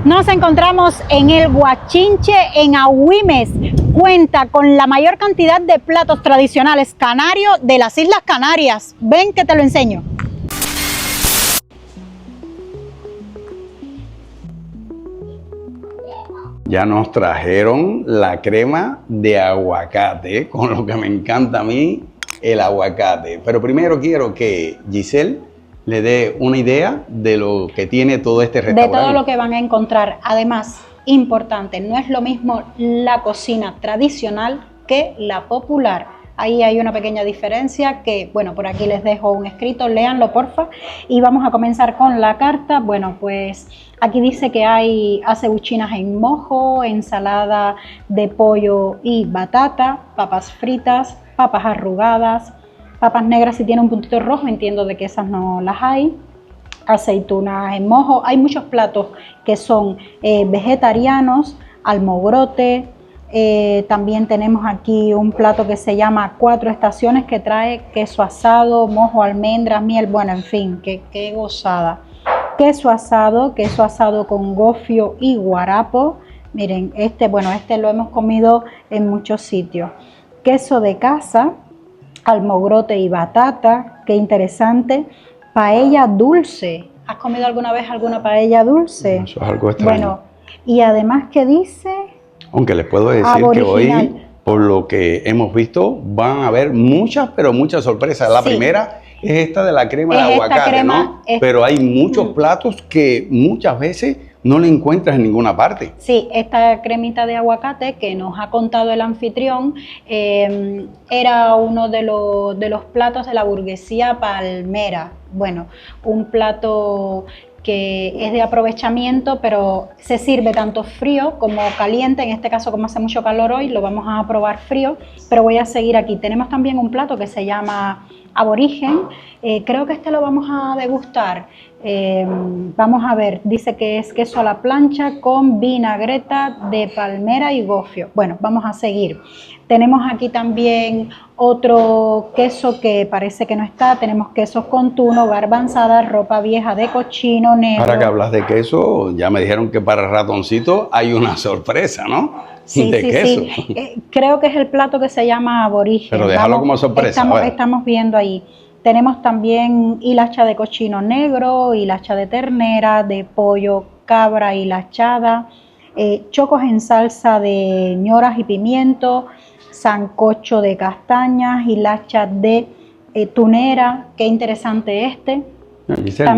Nos encontramos en el Guachinche en Agüimes. Cuenta con la mayor cantidad de platos tradicionales canarios de las Islas Canarias. Ven que te lo enseño. Ya nos trajeron la crema de aguacate, con lo que me encanta a mí el aguacate. Pero primero quiero que Giselle le dé una idea de lo que tiene todo este restaurante. De todo lo que van a encontrar. Además, importante, no es lo mismo la cocina tradicional que la popular. Ahí hay una pequeña diferencia que, bueno, por aquí les dejo un escrito, léanlo porfa. Y vamos a comenzar con la carta. Bueno, pues aquí dice que hay acebuchinas en mojo, ensalada de pollo y batata, papas fritas, papas arrugadas, papas negras si tiene un puntito rojo, entiendo de que esas no las hay, aceitunas en mojo. Hay muchos platos que son vegetarianos, almogrote. También tenemos aquí un plato que se llama 4 estaciones, que trae queso asado, mojo, almendras, miel, bueno, en fin, qué gozada. Queso asado con gofio y guarapo. Miren, este lo hemos comido en muchos sitios. Queso de casa, almogrote y batata, qué interesante. Paella dulce. ¿Has comido alguna vez alguna paella dulce? Eso es algo extraño. Bueno, y además, ¿qué dice? Aunque les puedo decir que hoy, por lo que hemos visto, van a haber muchas, pero muchas sorpresas. La primera es esta de la crema de aguacate, ¿no? Pero hay muchos platos que muchas veces no la encuentras en ninguna parte. Sí, esta cremita de aguacate que nos ha contado el anfitrión era uno de los platos de la burguesía palmera. Bueno, un plato que es de aprovechamiento, pero se sirve tanto frío como caliente. En este caso, como hace mucho calor hoy, lo vamos a probar frío, pero voy a seguir aquí. Tenemos también un plato que se llama aborigen. Creo que este lo vamos a degustar. Vamos a ver, dice que es queso a la plancha con vinagreta de palmera y gofio. Bueno, vamos a seguir. Tenemos aquí también otro queso que parece que no está. Tenemos quesos con tuno, garbanzada, ropa vieja de cochino negro. Ahora que hablas de queso, ya me dijeron que para Ratoncito hay una sorpresa, ¿no? Sí, queso. Sí. Creo que es el plato que se llama aborigen. Pero déjalo como sorpresa. Estamos viendo ahí. Tenemos también hilacha de cochino negro, hilacha de ternera, de pollo, cabra hilachada, chocos en salsa de ñoras y pimiento, sancocho de castañas, hilacha de tunera. Qué interesante este. Giselle,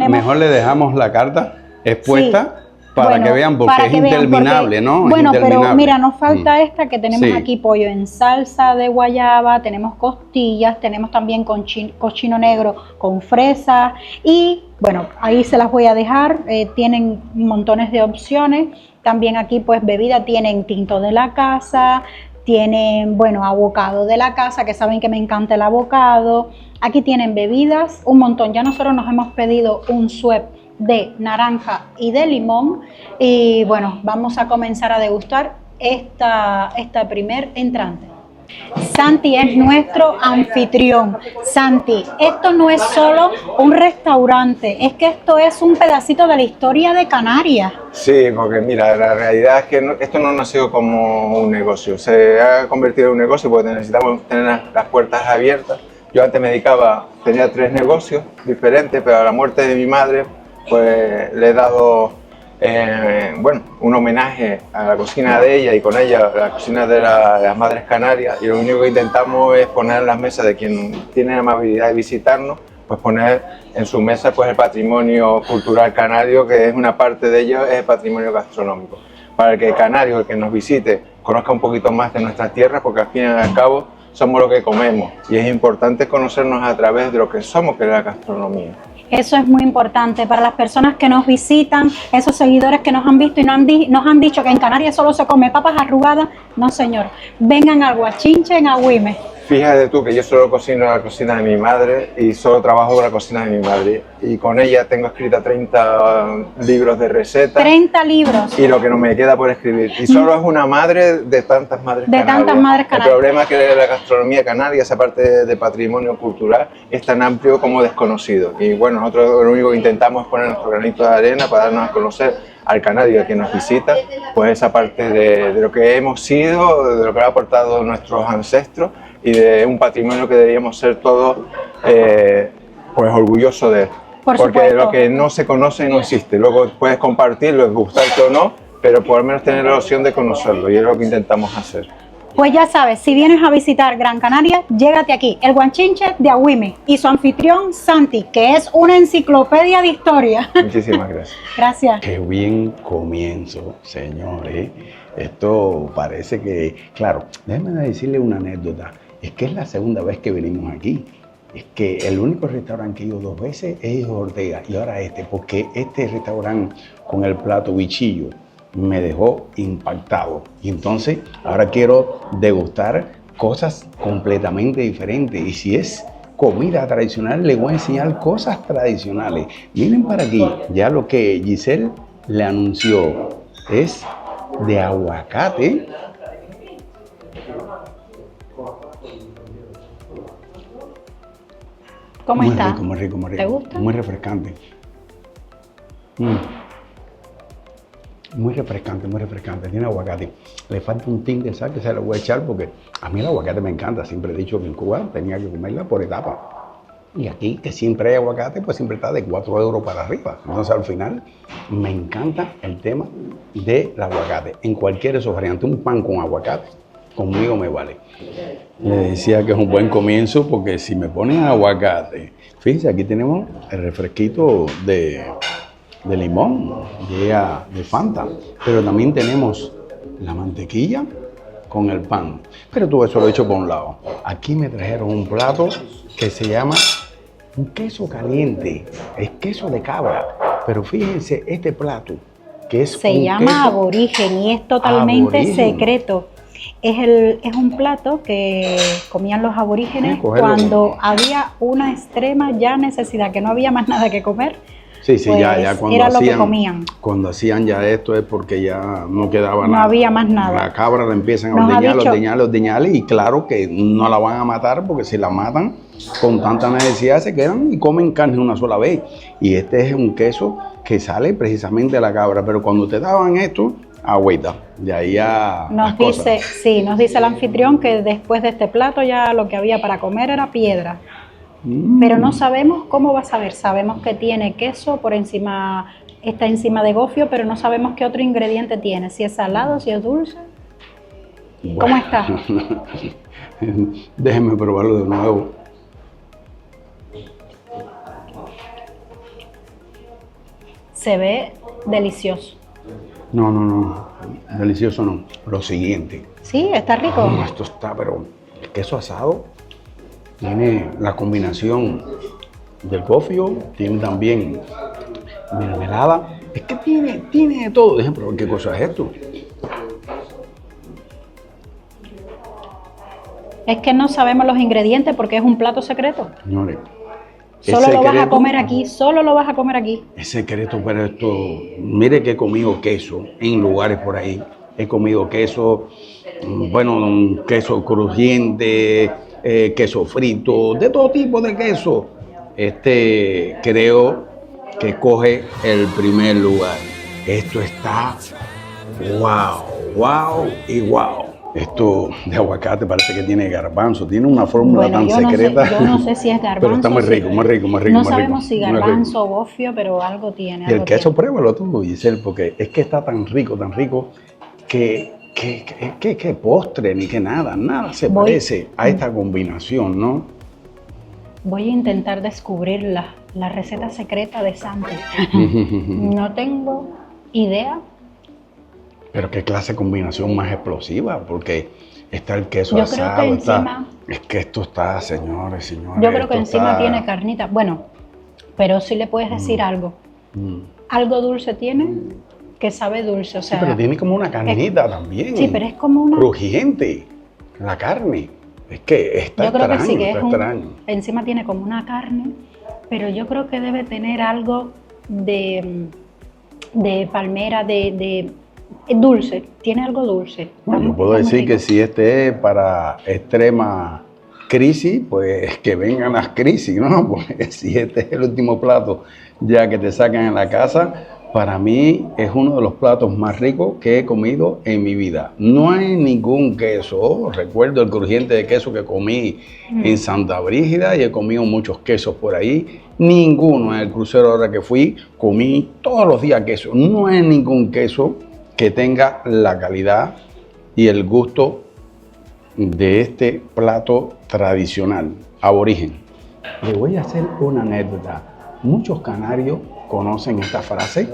mejor le dejamos la carta expuesta. Sí. Para que vean, porque es interminable, ¿no? Bueno, pero mira, nos falta esta que tenemos aquí, pollo en salsa de guayaba, tenemos costillas, tenemos también cochino negro con fresas y, bueno, ahí se las voy a dejar, tienen montones de opciones. También aquí, pues, bebida, tienen tinto de la casa, tienen, bueno, abocado de la casa, que saben que me encanta el abocado. Aquí tienen bebidas, un montón. Ya nosotros nos hemos pedido un suep de naranja y de limón y bueno, vamos a comenzar a degustar esta primer entrante. Santi es nuestro anfitrión. Santi, esto no es solo un restaurante, es que esto es un pedacito de la historia de Canarias. Sí, porque mira, la realidad es que esto no nació como un negocio, se ha convertido en un negocio porque necesitamos tener las puertas abiertas. Yo antes tenía 3 negocios diferentes, pero a la muerte de mi madre pues le he dado un homenaje a la cocina de ella y con ella a la cocina de las Madres Canarias, y lo único que intentamos es poner en las mesas de quien tiene la amabilidad de visitarnos, pues poner en su mesa pues el patrimonio cultural canario, que es una parte de ello, es el patrimonio gastronómico, para que el canario, el que nos visite, conozca un poquito más de nuestras tierras, porque al fin y al cabo somos lo que comemos y es importante conocernos a través de lo que somos, que es la gastronomía. Eso es muy importante para las personas que nos visitan, esos seguidores que nos han visto y nos han dicho que en Canarias solo se come papas arrugadas. No, señor, vengan al Guachinche en Agüimes. Fíjate tú que yo solo cocino la cocina de mi madre y solo trabajo con la cocina de mi madre. Y con ella tengo escrita 30 libros de recetas. 30 libros. Y lo que no me queda por escribir. Y solo es una madre de tantas madres canarias. De tantas madres canarias. El problema es que la gastronomía canaria, esa parte de patrimonio cultural, es tan amplio como desconocido. Y bueno, nosotros lo único que intentamos es poner nuestro granito de arena para darnos a conocer al canario que nos visita, pues esa parte de lo que hemos sido, de lo que han aportado nuestros ancestros y de un patrimonio que deberíamos ser todos pues orgullosos de él. Porque supuesto. Lo que no se conoce no existe. Luego puedes compartirlo, gustarte o no, pero por lo menos tener la opción de conocerlo y es lo que intentamos hacer. Pues ya sabes, si vienes a visitar Gran Canaria, llégate aquí, el Guanchinche de Agüime y su anfitrión Santi, que es una enciclopedia de historia. Muchísimas gracias. Gracias. Qué bien comienzo, señores. Esto parece que, claro, déjenme decirle una anécdota. Es que es la segunda vez que venimos aquí. Es que el único restaurante que he ido 2 veces es Ortega y ahora porque este restaurante con el plato bichillo me dejó impactado. Y entonces ahora quiero degustar cosas completamente diferentes. Y si es comida tradicional, les voy a enseñar cosas tradicionales. Miren para aquí, ya lo que Giselle le anunció es de aguacate. ¿Cómo está? Muy rico, muy rico. ¿Te gusta? Muy refrescante. Muy refrescante, muy refrescante. Tiene aguacate. Le falta un tin de sal que se le voy a echar porque a mí el aguacate me encanta. Siempre he dicho que en Cuba tenía que comerla por etapa. Y aquí, que siempre hay aguacate, pues siempre está de 4 euros para arriba. Entonces, al final, me encanta el tema del aguacate. En cualquier de sus variantes, un pan con aguacate, conmigo me vale. Le decía que es un buen comienzo porque si me ponen aguacate, fíjense, aquí tenemos el refresquito de limón, de Fanta, pero también tenemos la mantequilla con el pan. Pero todo eso lo he hecho por un lado. Aquí me trajeron un plato que se llama un queso caliente, es queso de cabra, pero fíjense este plato que es se llama aborigen y es totalmente secreto. Es un plato que comían los aborígenes cuando había una extrema ya necesidad, que no había más nada que comer. Sí, pues ya cuando era lo que comían. Cuando hacían ya esto es porque ya no quedaba nada. No había más nada. La cabra la empiezan a ordeñar y claro que no la van a matar porque si la matan con tanta necesidad se quedan y comen carne una sola vez. Y este es un queso que sale precisamente de la cabra, pero cuando te daban esto, agüita, de ahí ya nos dice el anfitrión que después de este plato ya lo que había para comer era piedra. Pero no sabemos cómo va a saber. Sabemos que tiene queso por encima, está encima de gofio, pero no sabemos qué otro ingrediente tiene. Si es salado, si es dulce. Bueno. ¿Cómo está? Déjenme probarlo de nuevo. Se ve delicioso. No. Delicioso no. Lo siguiente. Sí, está rico. Esto está, pero el queso asado tiene la combinación del gofio, tiene también mermelada. Es que tiene de todo. Dejen probar qué cosa es esto. Es que no sabemos los ingredientes porque es un plato secreto. Señores, solo lo vas a comer aquí, solo lo vas a comer aquí. Es secreto, pero esto, mire que he comido queso en lugares por ahí. He comido queso, bueno, queso crujiente, queso frito, de todo tipo de queso. Este creo que coge el primer lugar. Esto está wow y wow. Esto de aguacate parece que tiene garbanzo, tiene una fórmula tan secreta. Yo no sé si es garbanzo. Pero está muy rico, muy rico. No sabemos si garbanzo o gofio, pero algo tiene. Y el queso, pruébalo tú, Giselle, porque es que está tan rico, que postre ni que nada se parece a esta combinación, ¿no? Voy a intentar descubrir la receta secreta de Santi. No tengo idea. Pero qué clase de combinación más explosiva, porque está el queso asado, creo que encima, es que esto está, señores. Yo creo que encima tiene carnita. Bueno, pero sí le puedes decir algo. Algo dulce tiene, que sabe dulce, o sea. Sí, pero tiene como una carnita también. Sí, pero es como una. Crujiente, la carne. Es que está yo creo extraño, que sí, que está extraño. Encima tiene como una carne, pero yo creo que debe tener algo de palmera, de dulce, tiene algo dulce. Bueno, yo puedo decir que si este es para extrema crisis, pues que vengan las crisis, ¿no? Porque si este es el último plato ya que te sacan en la casa, para mí es uno de los platos más ricos que he comido en mi vida. No hay ningún queso. Recuerdo el crujiente de queso que comí en Santa Brígida y he comido muchos quesos por ahí. Ninguno en el crucero ahora que fui, comí todos los días queso. No hay ningún queso que tenga la calidad y el gusto de este plato tradicional, aborigen. Le voy a hacer una anécdota. Muchos canarios conocen esta frase,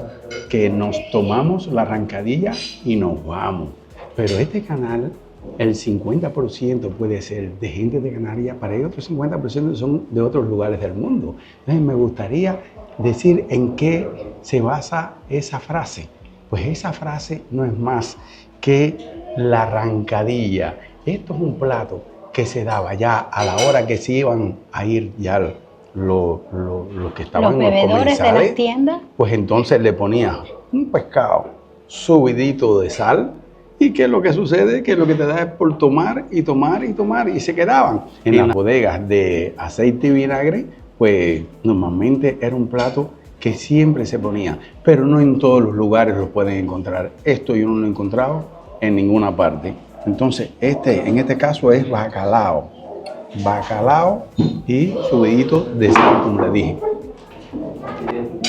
que nos tomamos la arrancadilla y nos vamos. Pero este canal, el 50% puede ser de gente de Canarias, para el otro 50% son de otros lugares del mundo. Entonces me gustaría decir en qué se basa esa frase. Pues esa frase no es más que la arrancadilla. Esto es un plato que se daba ya a la hora que se iban a ir ya los que estaban los bebedores de las tiendas. Pues entonces le ponía un pescado subidito de sal. ¿Y qué es lo que sucede? Que lo que te da es por tomar y tomar y tomar. Y se quedaban en las bodegas de aceite y vinagre. Pues normalmente era un plato que siempre se ponía, pero no en todos los lugares lo pueden encontrar. Esto yo no lo he encontrado en ninguna parte. Entonces, en este caso es bacalao y subidito de sal, como le dije.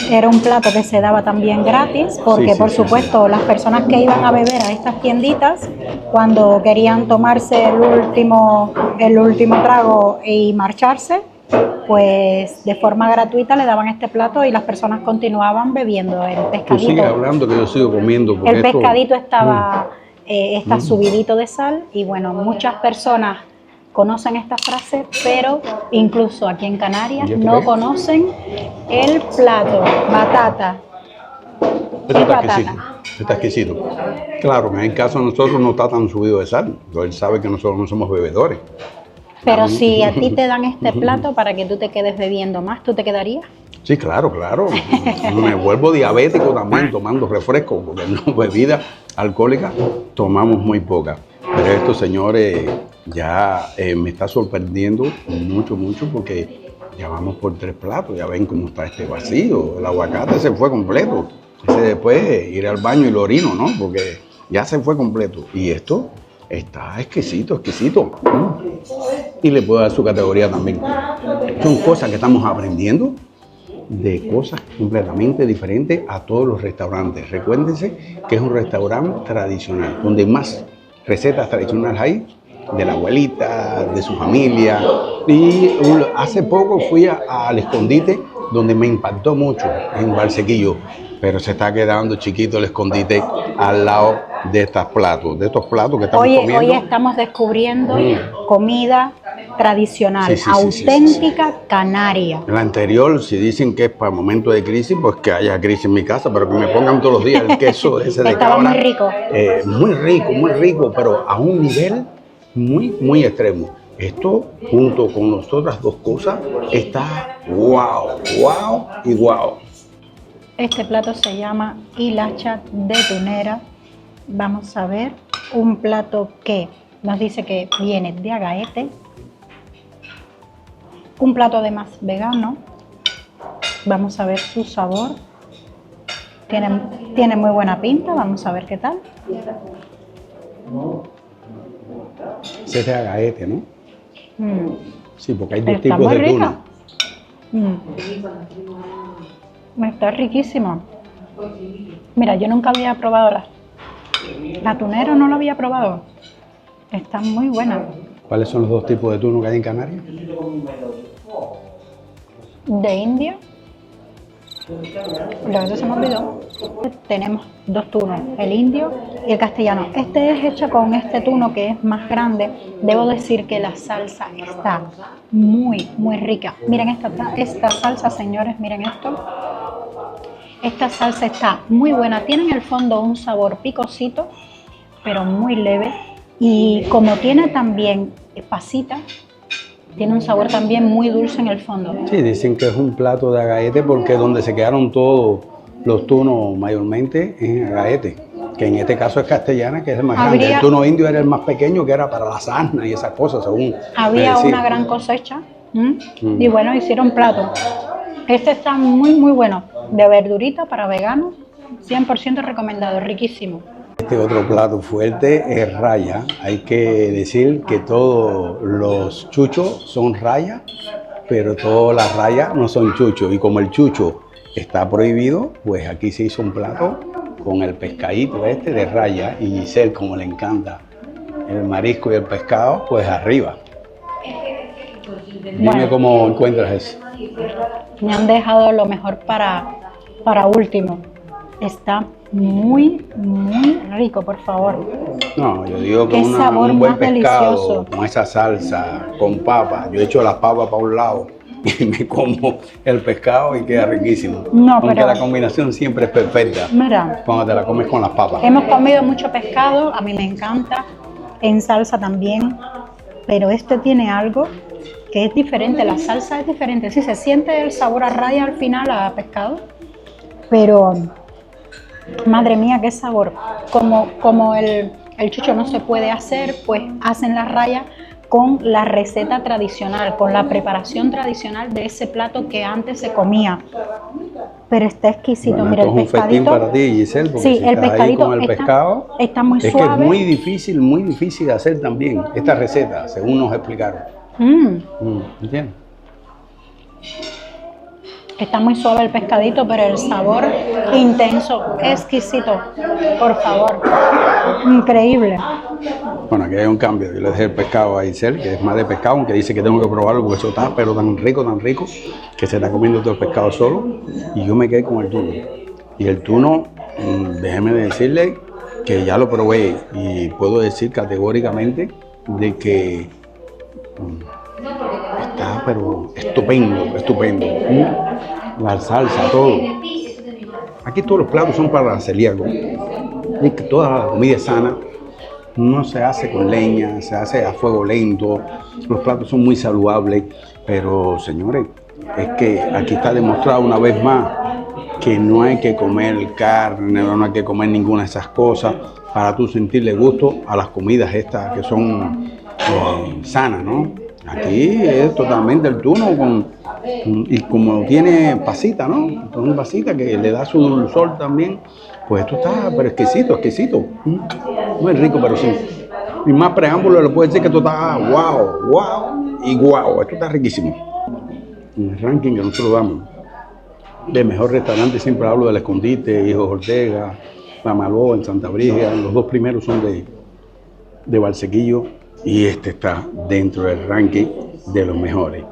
Era un plato que se daba también gratis, porque por supuesto las personas que iban a beber a estas tienditas, cuando querían tomarse el último trago y marcharse, pues de forma gratuita le daban este plato y las personas continuaban bebiendo el pescadito. Tú sigues hablando que yo sigo comiendo. El pescadito está subidito de sal y bueno, muchas personas conocen esta frase, pero incluso aquí en Canarias no conocen el plato, batata. Está exquisito. Claro, en el caso de nosotros no está tan subido de sal. Él sabe que nosotros no somos bebedores. Pero si a ti te dan este plato para que tú te quedes bebiendo más, ¿tú te quedarías? Sí, claro. Me vuelvo diabético también tomando refresco, porque no, bebida alcohólica tomamos muy poca. Pero esto, señores, ya me está sorprendiendo mucho, porque ya vamos por 3 platos. Ya ven cómo está este vacío. El aguacate se fue completo. Ese después ir al baño y lo orino, ¿no? Porque ya se fue completo. Y esto está exquisito. Y le puedo dar su categoría también. Son cosas que estamos aprendiendo, de cosas completamente diferentes a todos los restaurantes. Recuérdense que es un restaurante tradicional, donde más recetas tradicionales hay, de la abuelita, de su familia. Y hace poco fui al Escondite, donde me impactó mucho, en Valsequillo, pero se está quedando chiquito el Escondite al lado de estos platos que estamos comiendo. Hoy estamos descubriendo comida tradicional, auténtica, canaria. En la anterior, si dicen que es para momentos de crisis, pues que haya crisis en mi casa, pero que me pongan todos los días el queso ese de cabra. Estaba muy rico. Muy rico, pero a un nivel muy extremo. Esto, junto con las otras dos cosas, está wow. Este plato se llama hilacha de tunera. Vamos a ver, un plato que nos dice que viene de Agaete. Un plato además vegano. Vamos a ver su sabor. Tiene muy buena pinta, vamos a ver qué tal. Ese es de Agaete, ¿no? Sí, porque hay dos Está tipos muy de rica. tuna. Está riquísima. Mira, yo nunca había probado la tunera, no la había probado. Está muy buena. ¿Cuáles son los dos tipos de tuna que hay en Canarias? De India. La verdad se me olvidó. Tenemos 2 tunos, el indio y el castellano. Este es hecho con este tuno que es más grande. Debo decir que la salsa está muy rica. Miren esta salsa, señores, miren esto. Esta salsa está muy buena. Tiene en el fondo un sabor picosito, pero muy leve. Y como tiene también pasita, tiene un sabor también muy dulce en el fondo. Sí, dicen que es un plato de agaete porque donde se quedaron todos los tunos mayormente es en agaete, que en este caso es castellana, que es el más grande. El tuno indio era el más pequeño, que era para la sarna y esas cosas, según había una gran cosecha y bueno, hicieron plato. Este está muy muy bueno, de verdurita para veganos, 100% recomendado, riquísimo. Este otro plato fuerte es raya. Hay que decir que todos los chuchos son raya, pero todas las rayas no son chuchos. Y como el chucho está prohibido, pues aquí se hizo un plato con el pescadito este de raya. Y Giselle, como le encanta el marisco y el pescado, pues arriba. Dime cómo encuentras eso. Me han dejado lo mejor para último. Está muy, muy rico, por favor. No, yo digo que un buen pescado delicioso, con esa salsa, con papa. Yo echo las papas para un lado y me como el pescado y queda riquísimo. No, aunque pero la combinación siempre es perfecta. Mira, cuando te la comes con las papas. Hemos comido mucho pescado, a mí me encanta, en salsa también, pero este tiene algo que es diferente, la salsa es diferente. Sí, se siente el sabor a raya al final, a pescado, pero madre mía, qué sabor. Como el chucho no se puede hacer, pues hacen la raya con la receta tradicional, con la preparación tradicional de ese plato que antes se comía. Pero está exquisito. Bueno, mira, el pescadito. Es un festín para ti, Giselle, porque sí, si el pescadito ahí con el pescado, está muy suave. Es que es muy difícil de hacer también esta receta, según nos explicaron. ¿Entiendes? Está muy suave el pescadito, pero el sabor intenso, exquisito, por favor, increíble. Bueno, aquí hay un cambio. Yo le dejé el pescado a Giselle, que es más de pescado, aunque dice que tengo que probarlo porque eso está pero tan rico, que se está comiendo todo el pescado solo. Y yo me quedé con el tuno. Y el tuno, déjeme decirle que ya lo probé y puedo decir categóricamente de que está pero estupendo. La salsa, todo. Aquí todos los platos son para celíacos. Y que toda la comida es sana. No se hace con leña, se hace a fuego lento. Los platos son muy saludables. Pero, señores, es que aquí está demostrado una vez más que no hay que comer carne, no hay que comer ninguna de esas cosas para tú sentirle gusto a las comidas estas que son sanas, ¿no? Aquí es totalmente el tuno y como tiene pasita, ¿no? Entonces pasita que le da su dulzor también, pues esto está pero exquisito. Muy rico, pero sí. Sin más preámbulo le puedo decir que esto está wow. Esto está riquísimo. En el ranking que nosotros damos de mejor restaurante siempre hablo del Escondite, Hijos Ortega, La Maló en Santa Brígida. Los dos primeros son de Valsequillo. Y este está dentro del ranking de los mejores.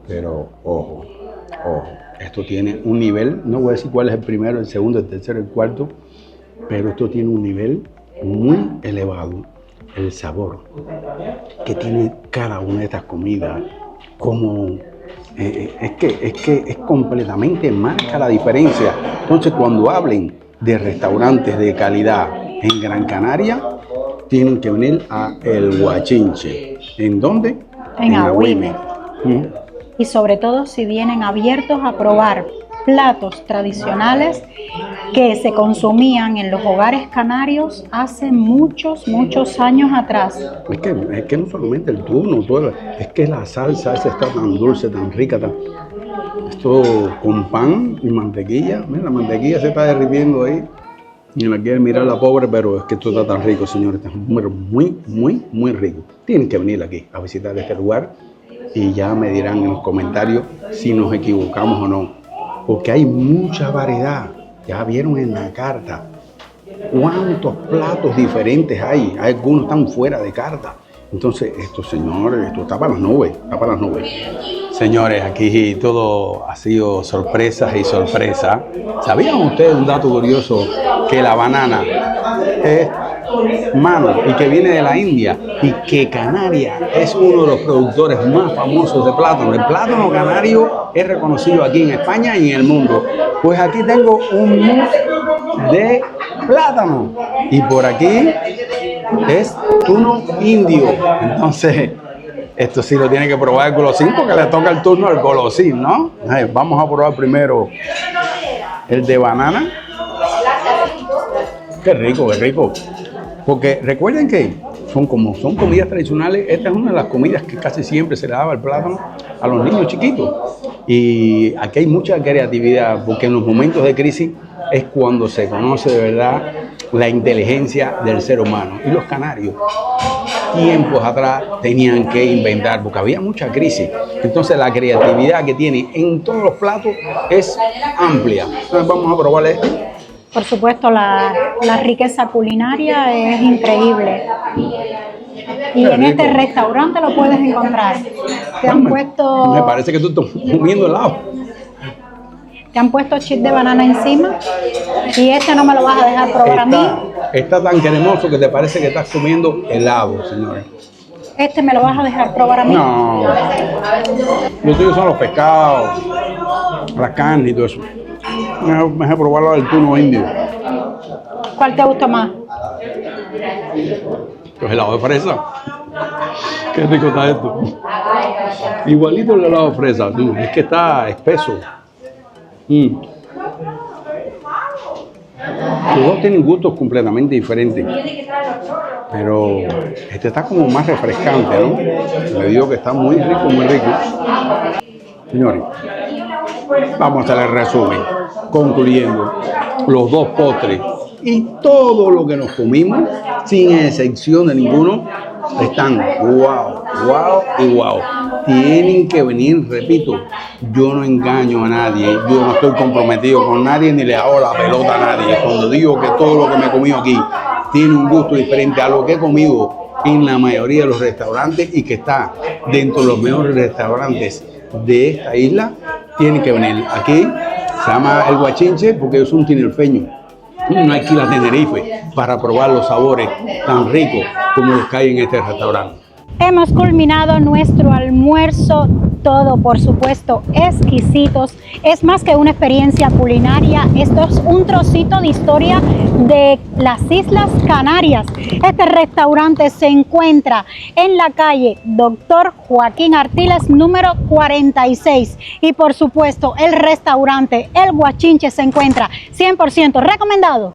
Pero ojo, esto tiene un nivel, no voy a decir cuál es el primero, el segundo, el tercero, el cuarto, pero esto tiene un nivel muy elevado. El sabor que tiene cada una de estas comidas, como es que es completamente marca la diferencia. Entonces cuando hablen de restaurantes de calidad en Gran Canaria, tienen que venir a El Guachinche. ¿En dónde? En Agüime. Y sobre todo si vienen abiertos a probar platos tradicionales que se consumían en los hogares canarios hace muchos años atrás. Es que no solamente el tuno, es que la salsa esa está tan dulce, tan rica, esto con pan y mantequilla. Mira, la mantequilla se está derritiendo ahí. Y no la quieren mirar la pobre, pero es que esto está tan rico, señores. Está muy rico. Tienen que venir aquí a visitar este lugar y ya me dirán en los comentarios si nos equivocamos o no. Porque hay mucha variedad. Ya vieron en la carta cuántos platos diferentes hay. Algunos están fuera de carta. Entonces, esto, señores, esto está para las nubes. Señores, aquí todo ha sido sorpresas y sorpresa. ¿Sabían ustedes un dato curioso? Que la banana es mano y que viene de la India y que Canarias es uno de los productores más famosos de plátano. El plátano canario es reconocido aquí en España y en el mundo. Pues aquí tengo un mousse de plátano y por aquí es tuno indio. Entonces, Esto sí lo tiene que probar el golosín porque le toca el turno al golosín, ¿no? Vamos a probar primero el de banana. Qué rico, qué rico. Porque recuerden que son comidas tradicionales. Esta es una de las comidas que casi siempre se le daba el plátano a los niños chiquitos. Y aquí hay mucha creatividad porque en los momentos de crisis es cuando se conoce de verdad la inteligencia del ser humano. Y los canarios, tiempos atrás, tenían que inventar porque había mucha crisis. Entonces la creatividad que tiene en todos los platos es amplia. Entonces vamos a probar este. Por supuesto, la riqueza culinaria es increíble. Y en este restaurante lo puedes encontrar. Te han puesto... Me parece que tú estás comiendo helado. Te han puesto chips de banana encima. Y este no me lo vas a dejar probar a mí. Está tan cremoso que te parece que estás comiendo helado, señores. ¿Este me lo vas a dejar probar a mí? No. Los tuyos son los pescados, la carne y todo eso. Mejor probarlo del tuno indio. ¿Cuál te gusta más? Los helados de fresa. Qué rico está esto. Igualito el helado de fresa, tú. Es que está espeso. Los dos tienen gustos completamente diferentes. Pero este está como más refrescante, ¿no? Le digo que está muy rico, muy rico. Señores, vamos a hacer el resumen. Concluyendo, los dos postres y todo lo que nos comimos, sin excepción de ninguno, están wow, wow y wow. Tienen que venir, repito, yo no engaño a nadie, yo no estoy comprometido con nadie ni le hago la pelota a nadie. Cuando digo que todo lo que me he comido aquí tiene un gusto diferente a lo que he comido en la mayoría de los restaurantes y que está dentro de los mejores restaurantes de esta isla, tienen que venir. Aquí se llama el Guachinche porque yo soy un tinerfeño. No hay que ir a Tenerife para probar los sabores tan ricos como los que hay en este restaurante. Hemos culminado nuestro almuerzo, todo por supuesto exquisitos. Es más que una experiencia culinaria, esto es un trocito de historia de las Islas Canarias. Este restaurante se encuentra en la calle Dr. Joaquín Artiles número 46 y por supuesto el restaurante El Guachinche se encuentra 100% recomendado.